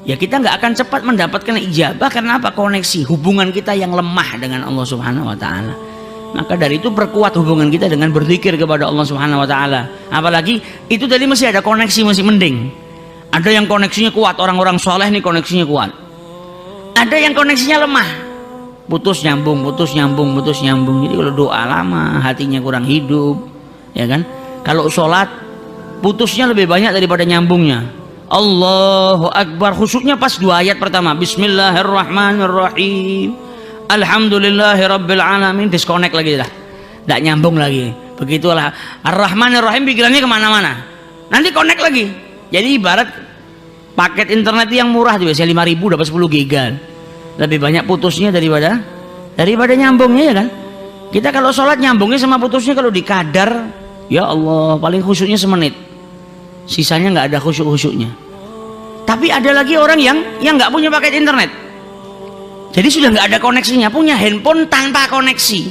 Speaker 3: Ya kita nggak akan cepat mendapatkan ijabah. Karena apa? Koneksi hubungan kita yang lemah dengan Allah Subhanahu wa taala. Maka dari itu perkuat hubungan kita dengan berzikir kepada Allah Subhanahu wa taala. Apalagi itu tadi masih ada koneksi, masih mending. Ada yang koneksinya kuat, orang-orang soleh nih koneksinya kuat. Ada yang koneksinya lemah, putus nyambung. Jadi kalau doa lama hatinya kurang hidup, ya kan? Kalau sholat putusnya lebih banyak daripada nyambungnya. Allahu Akbar, khusyuknya pas 2 ayat pertama, Bismillahirrahmanirrahim, Alhamdulillahirabbil alamin, disconnect lagi dah, tidak nyambung lagi. Begitulah Ar-Rahmanir-Rahim, pikirannya kemana-mana, nanti connect lagi. Jadi ibarat paket internet yang murah tuh biasanya 5.000 dapat 10 giga, lebih banyak putusnya daripada nyambungnya, ya kan? Kita kalau sholat nyambungnya sama putusnya kalau dikadar, ya Allah paling khusyuknya semenit, sisanya nggak ada khusyuk-khusyuknya. Tapi ada lagi orang yang nggak punya paket internet, jadi sudah nggak ada koneksinya, punya handphone tanpa koneksi.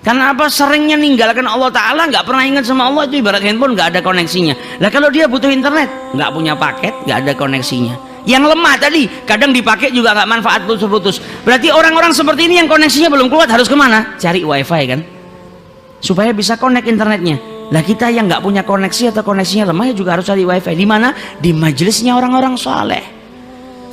Speaker 3: Karena apa? Seringnya ninggalkan Allah Ta'ala, nggak pernah ingat sama Allah, itu ibarat handphone nggak ada koneksinya. Lah kalau dia butuh internet, nggak punya paket, nggak ada koneksinya. Yang lemah tadi, kadang dipakai juga nggak manfaat, putus-putus. Berarti orang-orang seperti ini yang koneksinya belum kuat harus kemana? Cari wifi kan, supaya bisa connect internetnya. Lah kita yang nggak punya koneksi atau koneksinya lemah ya juga harus cari wifi. Di mana? Di majelisnya orang-orang soleh,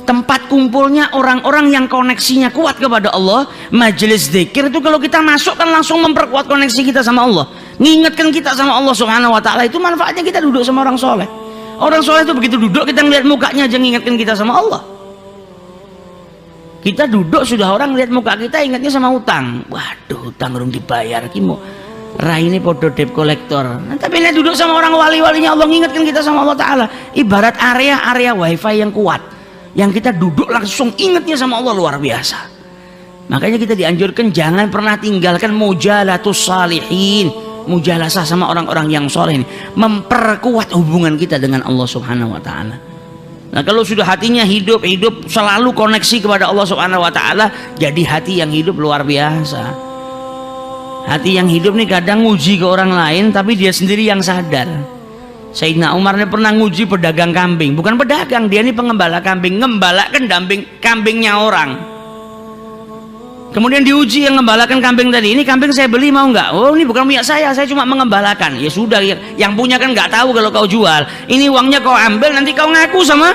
Speaker 3: tempat kumpulnya orang-orang yang koneksinya kuat kepada Allah. Majelis zikir itu kalau kita masuk kan langsung memperkuat koneksi kita sama Allah, ngingetkan kita sama Allah Subhanahu wa taala. Itu manfaatnya kita duduk sama orang soleh. Orang soleh itu begitu duduk kita ngeliat mukanya aja ngingetkan kita sama Allah. Kita duduk sudah orang lihat muka kita ingatnya sama utang. Waduh, utang belum dibayar kimo. Rai ini podo debt collector. Nah, tapi ini duduk sama orang wali-walinya Allah, ngingatkan kita sama Allah Ta'ala. Ibarat area wifi yang kuat, yang kita duduk langsung ingatnya sama Allah, luar biasa. Makanya kita dianjurkan jangan pernah tinggalkan mujalatus salihin, mujalasah sama orang-orang yang soleh ini, memperkuat hubungan kita dengan Allah Subhanahu wa taala. Nah, kalau sudah hatinya hidup selalu koneksi kepada Allah Subhanahu wa taala, jadi hati yang hidup luar biasa. Hati yang hidup nih kadang nguji ke orang lain, tapi dia sendiri yang sadar. Sayyidina Umar ini pernah nguji pedagang kambing, bukan pedagang, dia ini pengembala kambing, ngembalakan kambingnya orang. Kemudian diuji yang ngembalakan kambing tadi, ini kambing saya beli mau nggak? Oh ini bukan punya saya cuma mengembalakan. Ya sudah, yang punya kan nggak tahu kalau kau jual. Ini uangnya kau ambil, nanti kau ngaku sama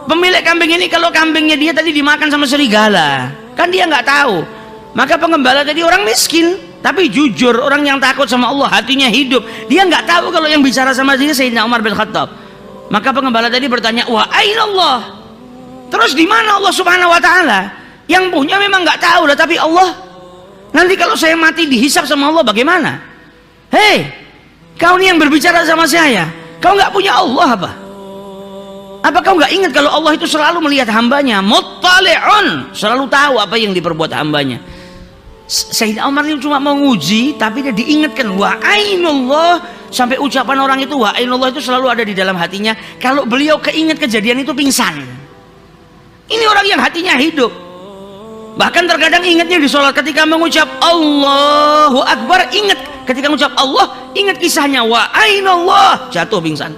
Speaker 3: pemilik kambing ini kalau kambingnya dia tadi dimakan sama serigala. Kan dia nggak tahu. Maka pengembala tadi orang miskin, tapi jujur, orang yang takut sama Allah, hatinya hidup, dia nggak tahu kalau yang bicara sama dia Sayyidina Umar bin Khattab. Maka pengembala tadi bertanya, wa aina Allah? Terus di mana Allah Subhanahu wa taala? Yang punya memang nggak tahu lah, tapi Allah, nanti kalau saya mati dihisab sama Allah bagaimana? Hei, kau ini yang berbicara sama saya, kau nggak punya Allah apa? Apa kau nggak ingat kalau Allah itu selalu melihat hambanya? Muttali'un, selalu tahu apa yang diperbuat hambanya. Sayyidina Umar ini cuma mau nguji, tapi dia diingatkan wa ainullah, sampai ucapan orang itu wa ainullah itu selalu ada di dalam hatinya. Kalau beliau keinget kejadian itu pingsan. Ini orang yang hatinya hidup. Bahkan terkadang ingatnya di sholat ketika mengucap Allahu Akbar, ingat ketika mengucap Allah, ingat kisahnya wa ainullah, jatuh pingsan.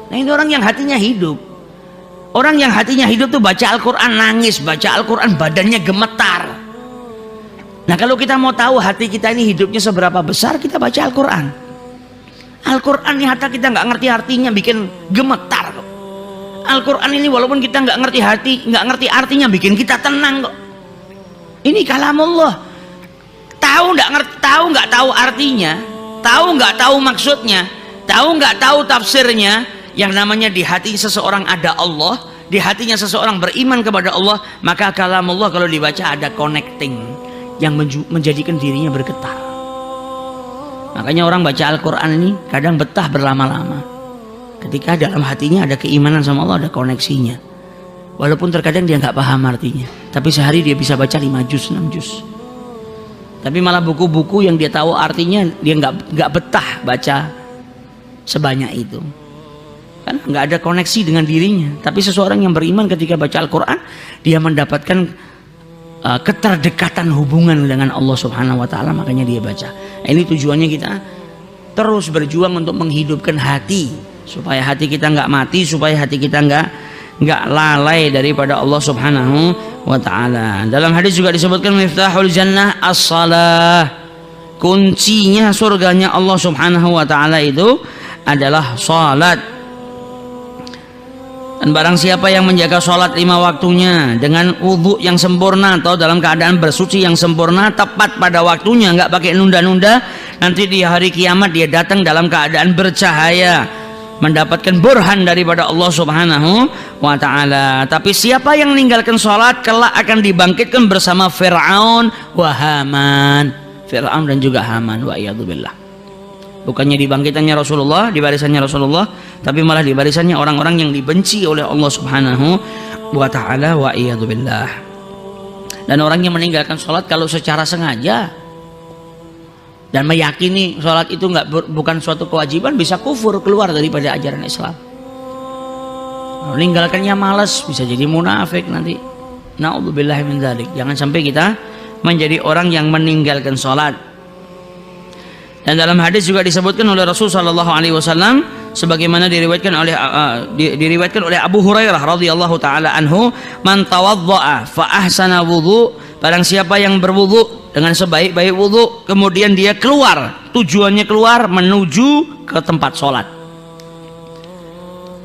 Speaker 3: Nah ini orang yang hatinya hidup. Orang yang hatinya hidup tuh baca Al-Quran nangis, baca Al-Quran badannya gemetar. Nah kalau kita mau tahu hati kita ini hidupnya seberapa besar, kita baca Al-Quran. Al-Quran ini hatta kita nggak ngerti artinya bikin gemetar kok. Al-Quran ini walaupun kita nggak ngerti artinya bikin kita tenang kok. Ini kalamullah. Tahu nggak tahu artinya, tahu nggak tahu maksudnya, tahu nggak tahu tafsirnya. Yang namanya di hati seseorang ada Allah, di hatinya seseorang beriman kepada Allah, maka kalamullah kalau dibaca ada connecting yang menjadikan dirinya bergetar. Makanya orang baca Al-Quran ini kadang betah berlama-lama ketika dalam hatinya ada keimanan sama Allah, ada koneksinya. Walaupun terkadang dia nggak paham artinya, tapi sehari dia bisa baca 5 juz, 6 juz. Tapi malah buku-buku yang dia tahu artinya dia nggak betah baca sebanyak itu. Kan nggak ada koneksi dengan dirinya. Tapi seseorang yang beriman ketika baca Al-Quran, dia mendapatkan keterdekatan hubungan dengan Allah Subhanahu Wa Taala, makanya dia baca. Ini tujuannya kita terus berjuang untuk menghidupkan hati, supaya hati kita nggak mati, supaya hati kita nggak lalai daripada Allah Subhanahu Wa Taala. Dalam hadis juga disebutkan miftahul jannah as-salah, kuncinya surganya Allah Subhanahu Wa Taala itu adalah salat. Dan barang siapa yang menjaga sholat 5 waktunya dengan wudhu yang sempurna atau dalam keadaan bersuci yang sempurna, tepat pada waktunya, nggak pakai nunda-nunda, nanti di hari kiamat dia datang dalam keadaan bercahaya, mendapatkan burhan daripada Allah Subhanahu Wa Ta'ala. Tapi siapa yang meninggalkan sholat kelak akan dibangkitkan bersama Fir'aun wa Haman, Fir'aun dan juga Haman, wa iyadzubillah. Bukannya di bangkitannya Rasulullah, di barisannya Rasulullah, tapi malah di barisannya orang-orang yang dibenci oleh Allah Subhanahu Wa Ta'ala, wa iyadzubillah. Dan orang yang meninggalkan sholat kalau secara sengaja dan meyakini sholat itu bukan suatu kewajiban, bisa kufur, keluar daripada ajaran Islam. Meninggalkannya malas, bisa jadi munafik nanti. Na'udzubillahi min dzalik. Jangan sampai kita menjadi orang yang meninggalkan sholat. Dan dalam hadis juga disebutkan oleh Rasul sallallahu alaihi wasallam sebagaimana diriwayatkan oleh Abu Hurairah radhiyallahu taala anhu, man tawaddaa fa ahsana wudhu, barang siapa yang berwudu dengan sebaik-baik wudu kemudian dia keluar, tujuannya keluar menuju ke tempat sholat,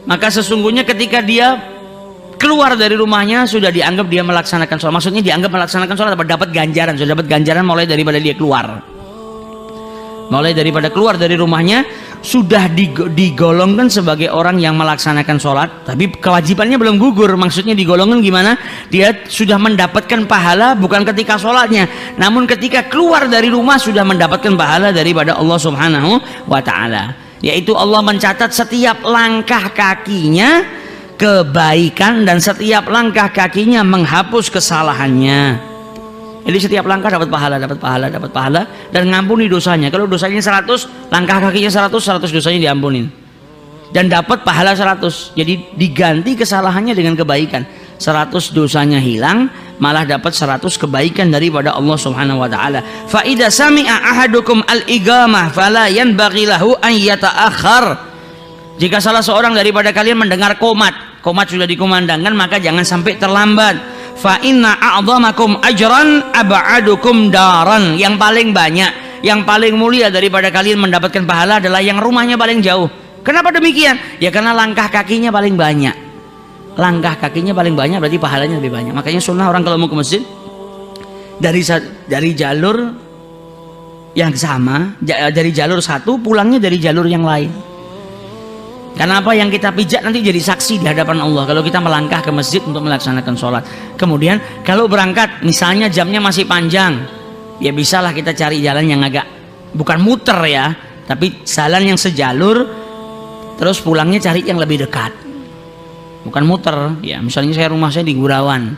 Speaker 3: maka sesungguhnya ketika dia keluar dari rumahnya sudah dianggap dia melaksanakan sholat. Maksudnya dianggap melaksanakan sholat, dapat ganjaran, sudah dapat ganjaran mulai daripada dia keluar. Mulai daripada keluar dari rumahnya sudah digolongkan sebagai orang yang melaksanakan sholat, tapi kewajibannya belum gugur. Maksudnya digolongkan gimana? Dia sudah mendapatkan pahala bukan ketika sholatnya, namun ketika keluar dari rumah sudah mendapatkan pahala daripada Allah Subhanahu Wa Ta'ala. Yaitu Allah mencatat setiap langkah kakinya kebaikan dan setiap langkah kakinya menghapus kesalahannya. Jadi setiap langkah dapat pahala dan ngampuni dosanya. Kalau dosanya 100, langkah kakinya 100 dosanya diampunin. Dan dapat pahala 100. Jadi diganti kesalahannya dengan kebaikan. 100 dosanya hilang, malah dapat 100 kebaikan daripada Allah Subhanahu Wa Ta'ala. Fa idza sami'a ahadukum al-iqamah fala yanbaghi lahu an yata'akhkhar. Jika salah seorang daripada kalian mendengar qomat sudah dikumandangkan, maka jangan sampai terlambat. Fa inna a'dhamakum ajran ab'adukum daran. Yang paling banyak, yang paling mulia daripada kalian mendapatkan pahala adalah yang rumahnya paling jauh. Kenapa demikian? Ya karena langkah kakinya paling banyak. Langkah kakinya paling banyak berarti pahalanya lebih banyak. Makanya sunnah orang kalau mau ke masjid dari jalur yang sama, dari jalur satu pulangnya dari jalur yang lain. Karena apa yang kita pijak nanti jadi saksi di hadapan Allah kalau kita melangkah ke masjid untuk melaksanakan sholat. Kemudian kalau berangkat misalnya jamnya masih panjang, ya bisalah kita cari jalan yang agak bukan muter ya, tapi jalan yang sejalur, terus pulangnya cari yang lebih dekat. bukan muter. Ya, misalnya rumah saya di Gurawan,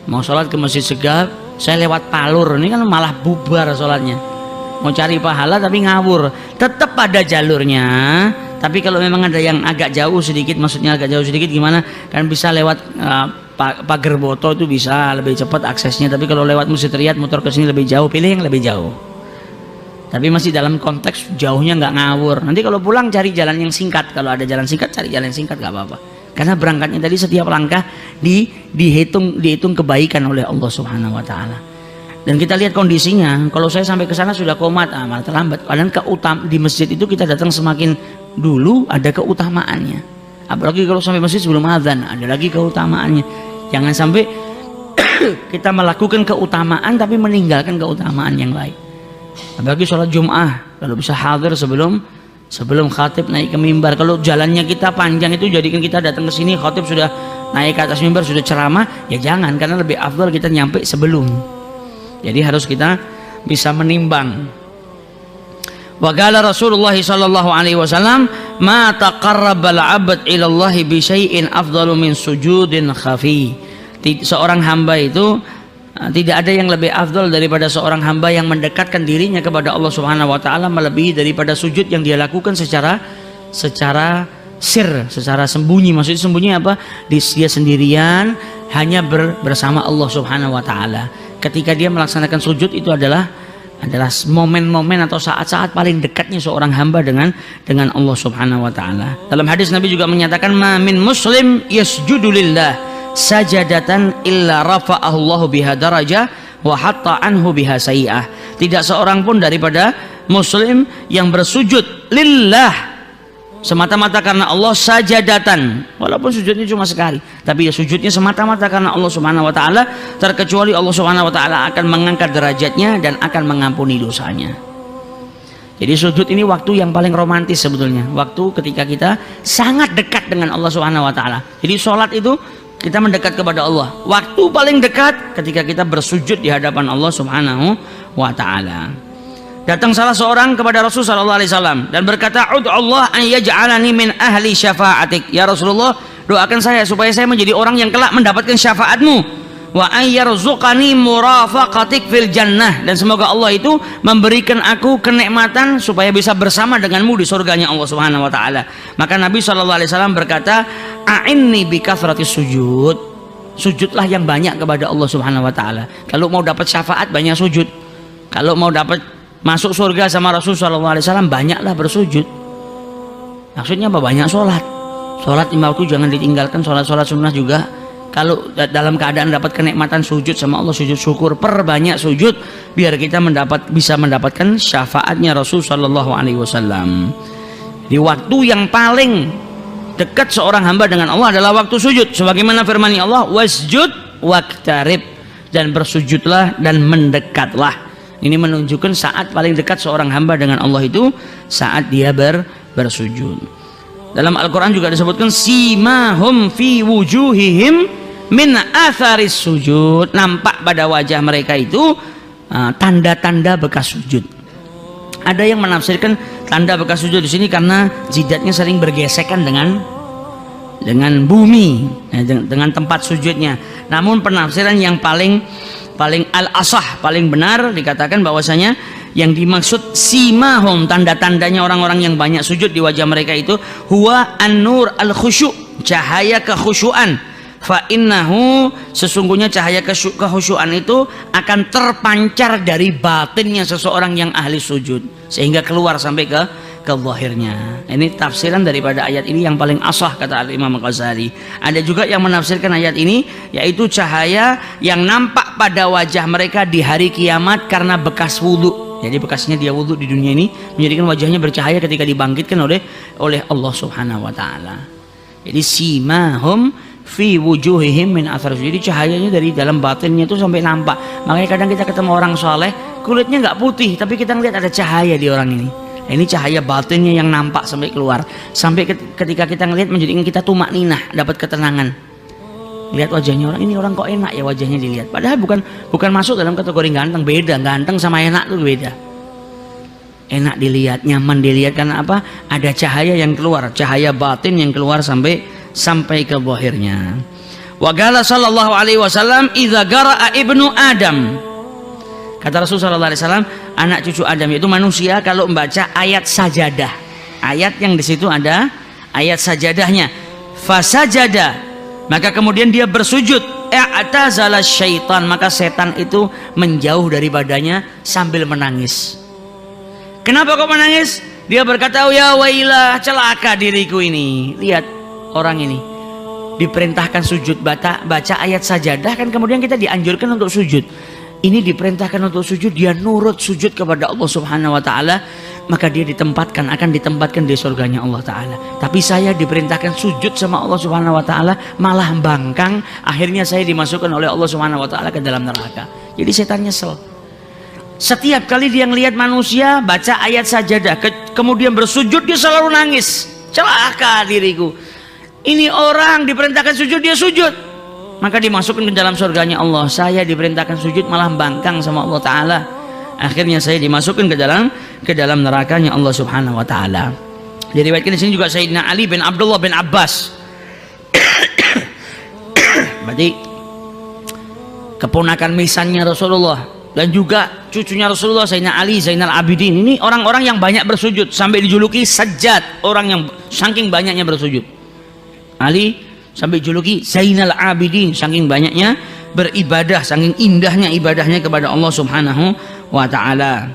Speaker 3: mau sholat ke Masjid Segaf, saya lewat Palur, ini kan malah bubar sholatnya. Mau cari pahala tapi ngawur, tetap pada jalurnya. Tapi kalau memang ada yang agak jauh sedikit, maksudnya agak jauh sedikit gimana, kan bisa lewat pagar Boto, itu bisa lebih cepat aksesnya. Tapi kalau lewat Masjid Riyad muter ke sini lebih jauh, pilih yang lebih jauh. Tapi masih dalam konteks jauhnya, nggak ngawur. Nanti kalau pulang cari jalan yang singkat, kalau ada jalan singkat cari jalan yang singkat, nggak apa-apa. Karena berangkatnya tadi setiap langkah dihitung kebaikan oleh Allah Subhanahu Wa Taala. Dan kita lihat kondisinya, kalau saya sampai ke sana sudah komat, malah terlambat. Padahal di masjid itu kita datang semakin dulu ada keutamaannya. Apalagi kalau sampai masjid sebelum azan, ada lagi keutamaannya. Jangan sampai kita melakukan keutamaan tapi meninggalkan keutamaan yang lain. Apalagi sholat Jum'ah, kalau bisa hadir sebelum khatib naik ke mimbar. Kalau jalannya kita panjang itu jadikan kita datang ke sini khatib sudah naik ke atas mimbar, sudah ceramah, ya jangan, karena lebih afdal kita nyampe sebelum. Jadi harus kita bisa menimbang. Wa qala Rasulullah sallallahu alaihi wasallam, "Ma taqarrabal 'abd ila Allah bi syai'in afdalu min sujudin khafi." Seorang hamba itu tidak ada yang lebih afdal daripada seorang hamba yang mendekatkan dirinya kepada Allah Subhanahu wa taala melebihi daripada sujud yang dia lakukan secara secara sembunyi. Maksudnya sembunyi apa? Dia sendirian hanya bersama Allah Subhanahu wa taala. Ketika dia melaksanakan sujud itu adalah momen-momen atau saat-saat paling dekatnya seorang hamba dengan Allah Subhanahu wa taala. Dalam hadis Nabi juga menyatakan, "Ma min muslim yasjudu lillah sajadatan illa rafa'ahu Allahu biha darajah wa hatta anhu biha sayi'ah." Tidak seorang pun daripada muslim yang bersujud lillah semata-mata karena Allah sajadatan, walaupun sujudnya cuma sekali, tapi ya sujudnya semata-mata karena Allah Subhanahu wa taala, terkecuali Allah Subhanahu wa taala akan mengangkat derajatnya dan akan mengampuni dosanya. Jadi sujud ini waktu yang paling romantis sebetulnya, waktu ketika kita sangat dekat dengan Allah Subhanahu wa taala. Jadi sholat itu kita mendekat kepada Allah. Waktu paling dekat ketika kita bersujud di hadapan Allah Subhanahu wa taala. Datang salah seorang kepada Rasul sallallahu alaihi wasallam dan berkata, "Ud'u Allah an yaj'alani min ahli syafa'atik." Ya Rasulullah, doakan saya supaya saya menjadi orang yang kelak mendapatkan syafaatmu. Wa an yarzuqani murafaqatik fil jannah, dan semoga Allah itu memberikan aku kenikmatan supaya bisa bersama denganmu di surganya Allah Subhanahu wa taala. Maka Nabi sallallahu alaihi wasallam berkata, "A'inni bi kathratis sujud." Sujudlah yang banyak kepada Allah Subhanahu wa taala. Kalau mau dapat syafaat banyak sujud. Kalau mau dapat masuk surga sama Rasul sallallahu alaihi wasallam banyaklah bersujud. Maksudnya apa? Banyak sholat. Sholat 5 waktu jangan ditinggalkan, sholat sunnah juga. Kalau dalam keadaan dapat kenikmatan sujud sama Allah, sujud syukur, perbanyak sujud biar kita bisa mendapatkan syafaatnya Rasul sallallahu alaihi wasallam. Di waktu yang paling dekat seorang hamba dengan Allah adalah waktu sujud, sebagaimana firman Allah, "Wasjud waqtarib," dan bersujudlah dan mendekatlah. Ini menunjukkan saat paling dekat seorang hamba dengan Allah itu saat dia bersujud. Dalam Al-Quran juga disebutkan, "Simahum fi wujuhihim min atharis sujud." Nampak pada wajah mereka itu tanda-tanda bekas sujud. Ada yang menafsirkan tanda bekas sujud di sini karena jidatnya sering bergesekan dengan bumi, dengan tempat sujudnya. Namun penafsiran yang paling al-asah, paling benar, dikatakan bahwasanya yang dimaksud simahum, tanda-tandanya orang-orang yang banyak sujud di wajah mereka itu, huwa an-nur al-khusyu', cahaya kekhusyuan. Fa innahu, sesungguhnya cahaya kekhusyuan itu akan terpancar dari batinnya seseorang yang ahli sujud sehingga keluar sampai ke zahirnya. Ini tafsiran daripada ayat ini yang paling asah, kata Al-Imam Ghazali. Ada juga yang menafsirkan ayat ini yaitu cahaya yang nampak pada wajah mereka di hari kiamat karena bekas wudhu. Jadi bekasnya dia wudhu di dunia ini menjadikan wajahnya bercahaya ketika dibangkitkan oleh Allah Subhanahu wa taala. Jadi simahum fi wujuhihim min athar. Jadi cahayanya dari dalam batinnya itu sampai nampak. Makanya kadang kita ketemu orang soleh, kulitnya nggak putih, tapi kita ngeliat ada cahaya di orang ini. Ini cahaya batinnya yang nampak sampai keluar. Sampai ketika kita ngelihat menjadikan kita tumak ninah, dapat ketenangan. Lihat wajahnya orang, ini orang kok enak ya wajahnya dilihat. Padahal bukan masuk dalam kategori ganteng, beda. Ganteng sama enak tuh beda. Enak dilihat, nyaman dilihat karena apa? Ada cahaya yang keluar, cahaya batin yang keluar sampai sampai ke zahirnya. Wa qala sallallahu alaihi wasallam idza qara'a ibnu Adam, kata Rasul sallallahu alaihi wasallam, anak cucu Adam itu manusia kalau membaca ayat sajadah, ayat yang di situ ada ayat sajadahnya, fasajada, maka kemudian dia bersujud, i'tazala syaitan, maka setan itu menjauh daripadanya sambil menangis. Kenapa kok menangis? Dia berkata, ya wailah, celaka diriku ini. Lihat orang ini diperintahkan sujud, baca ayat sajadah, kan kemudian kita dianjurkan untuk sujud. Ini diperintahkan untuk sujud, dia nurut sujud kepada Allah Subhanahu wa taala, maka dia akan ditempatkan di surganya Allah taala. Tapi saya diperintahkan sujud sama Allah Subhanahu wa taala, malah bangkang, akhirnya saya dimasukkan oleh Allah Subhanahu wa taala ke dalam neraka. Jadi setan nyesel. Setiap kali dia ngelihat manusia baca ayat sajadah kemudian bersujud, dia selalu nangis. Celaka diriku. Ini orang diperintahkan sujud, dia sujud, maka dimasukkan ke dalam surganya Allah. Saya diperintahkan sujud malah bangkang sama Allah taala, akhirnya saya dimasukkan ke dalam nerakanya Allah Subhanahu wa taala. Diriwayatkan di sini juga Sayyidina Ali bin Abdullah bin Abbas berarti keponakan misannya Rasulullah dan juga cucunya Rasulullah, Sayyidina Ali Zainal Abidin. Ini orang-orang yang banyak bersujud sampai dijuluki Sajjad, orang yang saking banyaknya bersujud. Ali sampai juluki Zainal Abidin, saking banyaknya beribadah, saking indahnya ibadahnya kepada Allah Subhanahu wa taala.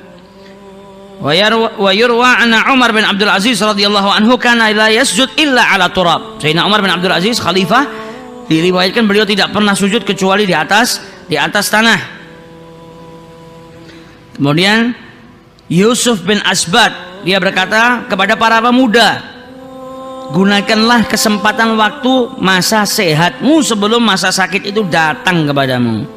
Speaker 3: Wa yurwa anna Umar bin Abdul Aziz radhiyallahu anhu kana la yasjud illa ala turab. Sayyidina Umar bin Abdul Aziz khalifah, diriwayatkan beliau tidak pernah sujud kecuali di atas tanah. Kemudian Yusuf bin Asbad, dia berkata kepada para pemuda, gunakanlah kesempatan waktu masa sehatmu sebelum masa sakit itu datang kepadamu.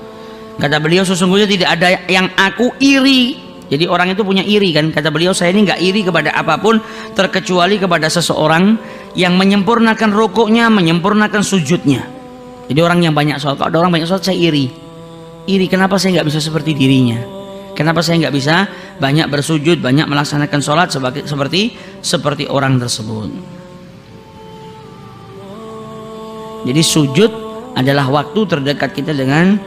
Speaker 3: Kata beliau, sesungguhnya tidak ada yang aku iri. Jadi orang itu punya iri kan. Kata beliau, saya ini nggak iri kepada apapun terkecuali kepada seseorang yang menyempurnakan rukuknya, menyempurnakan sujudnya. Jadi orang yang banyak sholat, kalau ada orang banyak sholat saya iri. Iri kenapa saya nggak bisa seperti dirinya? Kenapa saya nggak bisa banyak bersujud, banyak melaksanakan sholat seperti orang tersebut? Jadi sujud adalah waktu terdekat kita dengan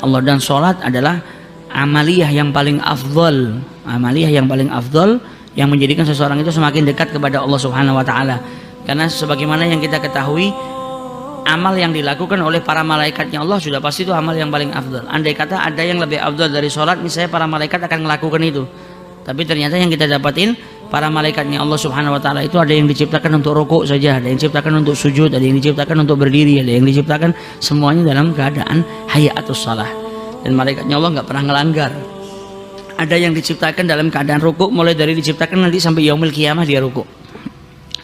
Speaker 3: Allah, dan sholat adalah amaliyah yang paling afdal, yang menjadikan seseorang itu semakin dekat kepada Allah Subhanahu wa taala. Karena sebagaimana yang kita ketahui, amal yang dilakukan oleh para malaikatnya Allah sudah pasti itu amal yang paling afdal. Andai kata ada yang lebih afdal dari sholat, misalnya para malaikat akan melakukan itu. Tapi ternyata yang kita dapatin, para malaikatnya Allah Subhanahu wa taala itu ada yang diciptakan untuk rukuk saja, ada yang diciptakan untuk sujud, ada yang diciptakan untuk berdiri, ada yang diciptakan semuanya dalam keadaan hayatus shalah. Dan malaikatnya Allah nggak pernah ngelanggar. Ada yang diciptakan dalam keadaan rukuk, mulai dari diciptakan nanti sampai yaumil qiyamah dia rukuk.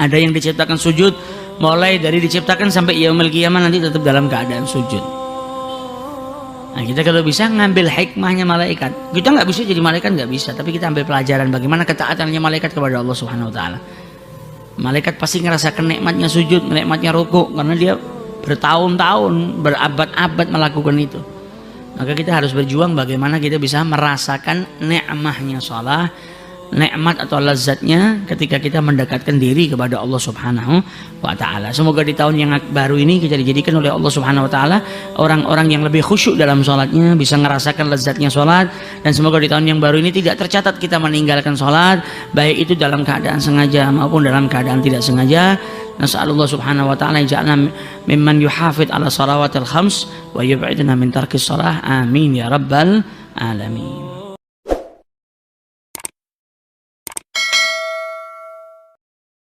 Speaker 3: Ada yang diciptakan sujud, mulai dari diciptakan sampai yaumil qiyamah nanti tetap dalam keadaan sujud. Nah, kita kalau bisa ngambil hikmahnya malaikat, kita nggak bisa jadi malaikat, nggak bisa, tapi kita ambil pelajaran bagaimana ketaatannya malaikat kepada Allah Subhanahu wa taala. Malaikat pasti ngerasakan nikmatnya sujud, nikmatnya rukuk, karena dia bertahun-tahun, berabad-abad melakukan itu. Maka kita harus berjuang bagaimana kita bisa merasakan nikmatnya shalah, nikmat atau lezatnya ketika kita mendekatkan diri kepada Allah Subhanahu wa taala. Semoga di tahun yang baru ini kita dijadikan oleh Allah Subhanahu wa taala orang-orang yang lebih khusyuk dalam sholatnya, bisa merasakan lezatnya sholat, dan semoga di tahun yang baru ini tidak tercatat kita meninggalkan sholat, baik itu dalam keadaan sengaja maupun dalam keadaan tidak sengaja. Nas'alullah Subhanahu wa taala ja'alna mimman yuhafid ala shalawatil khams wa yub'idna min tarkis shalah. Amin ya rabbal alamin.